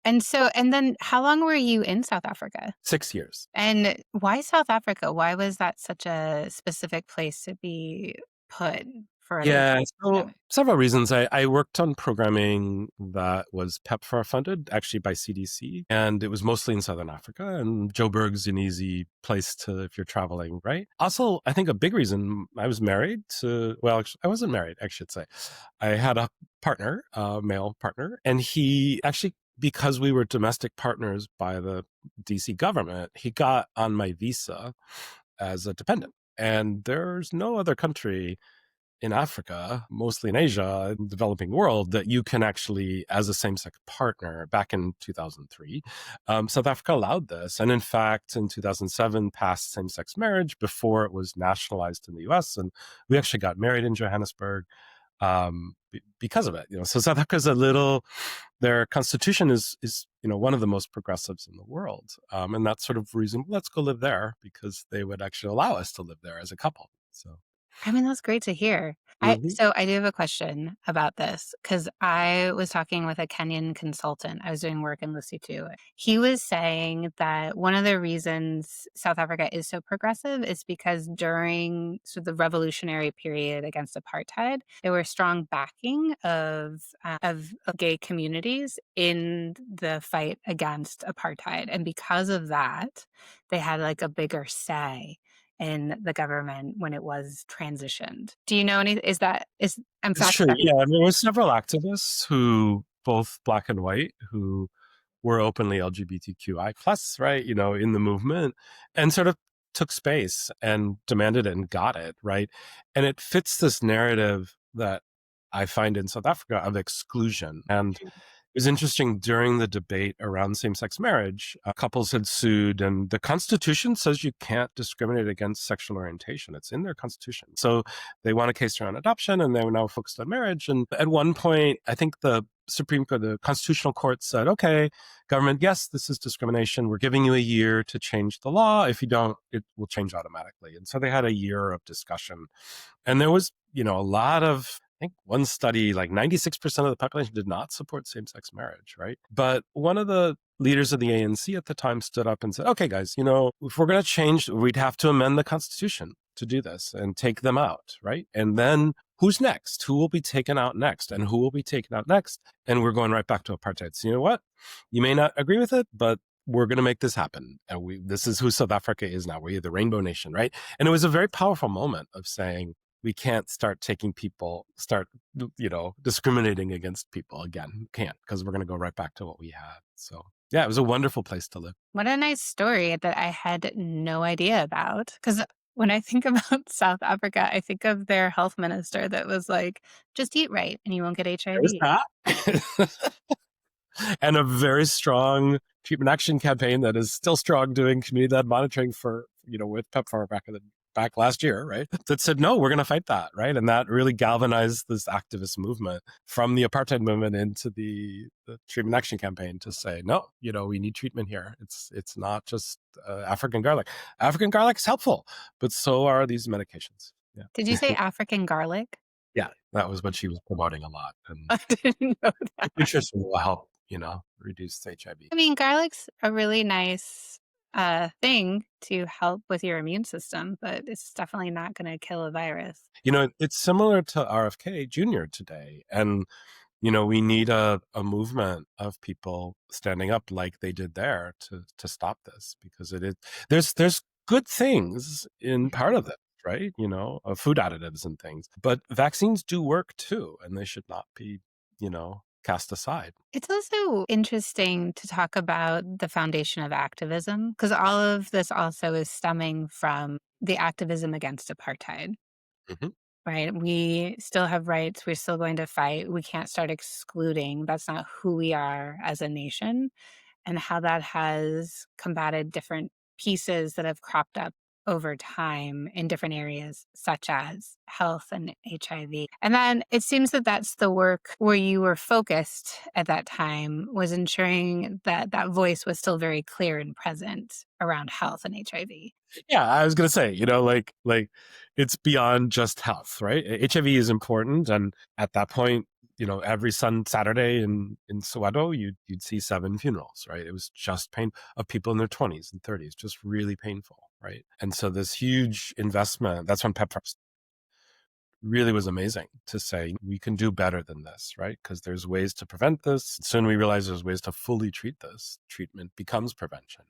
And then how long were you in South Africa? 6 years. And why South Africa? Why was that such a specific place to be put for an Yeah, so academic? several reasons. I worked on programming that was PEPFAR funded, actually by CDC, and it was mostly in Southern Africa. And Joburg's an easy place to if you're traveling, right? Also, I think a big reason I was married to, well, actually, I wasn't married, I should say. I had a partner, a male partner, and he actually, because we were domestic partners by the DC government, he got on my visa as a dependent. And there's no other country in Africa, mostly in Asia, in the developing world, that you can actually, as a same-sex partner, back in 2003, South Africa allowed this. And in fact, in 2007, passed same-sex marriage before it was nationalized in the US. And we actually got married in Johannesburg because of it. So South Africa is their constitution is one of the most progressives in the world. And that's sort of reason, let's go live there, because they would actually allow us to live there as a couple. So. I mean, that's great to hear. Mhm. So I do have a question about this because I was talking with a Kenyan consultant. I was doing work in Lesotho. He was saying that one of the reasons South Africa is so progressive is because during sort of the revolutionary period against apartheid, there were strong backing of gay communities in the fight against apartheid, and because of that, they had like a bigger say in the government when it was transitioned. Do you know any is I'm It's fact true. checking. Yeah, I mean, there were several activists who, both black and white, who were openly LGBTQI plus, right? In the movement, and sort of took space and demanded it and got it, right? And it fits this narrative that I find in South Africa of exclusion. And it was interesting during the debate around same-sex marriage, couples had sued, and the Constitution says you can't discriminate against sexual orientation. It's in their Constitution. So they won a case around adoption, and they're now focused on marriage. And at one point, I think the Supreme Court, the Constitutional Court said, okay, government, yes, this is discrimination. We're giving you a year to change the law. If you don't, it will change automatically. And so they had a year of discussion. And there was, a lot of, I think one study, like 96% of the population did not support same sex marriage, right? But one of the leaders of the ANC at the time stood up and said, okay, guys, if we're going to change, we'd have to amend the Constitution to do this and take them out, right? And then who's next? Who will be taken out next? And who will be taken out next? And we're going right back to apartheid. So you know what? You may not agree with it, but we're going to make this happen. And this is who South Africa is now. We're the rainbow nation, right? And it was a very powerful moment of saying, we can't start discriminating against people again. We can't, because we're going to go right back to what we had. So yeah, it was a wonderful place to live. What a nice story that I had no idea about. Because when I think about South Africa, I think of their health minister that was like, "Just eat right and you won't get There's HIV." that. And a very strong treatment action campaign that is still strong, doing community-led monitoring for, with PEPFAR back last year, right? That said, no, we're going to fight that, right? And that really galvanized this activist movement from the apartheid movement into the treatment action campaign to say, no, we need treatment here. It's not just African garlic. African garlic is helpful, but so are these medications. Yeah. Did you say African garlic? Yeah, that was what she was promoting a lot. And I didn't know that. nutrition will help, reduce HIV. I mean, garlic's a really nice, thing to help with your immune system, but it's definitely not gonna kill a virus. It's similar to RFK Jr. today. And, we need a movement of people standing up like they did there to stop this, because it is, there's good things in part of this, right? Food additives and things, but vaccines do work too, and they should not be, cast aside. It's also interesting to talk about the foundation of activism because all of this also is stemming from the activism against apartheid, Mhm. right? We still have rights. We're still going to fight. We can't start excluding. That's not who we are as a nation, and how that has combated different pieces that have cropped up over time in different areas, such as health and HIV. And then it seems that that's the work where you were focused at that time, was ensuring that that voice was still very clear and present around health and HIV. Yeah, I was gonna say, like it's beyond just health, right? HIV is important, and at that point, every Saturday in Soweto, you'd see 7 funerals, right? It was just pain of people in their 20s and 30s, just really painful, right? And so this huge investment, that's when PEPFAR really was amazing to say, we can do better than this, right? Because there's ways to prevent this. Soon we realize there's ways to fully treat this. Treatment becomes prevention.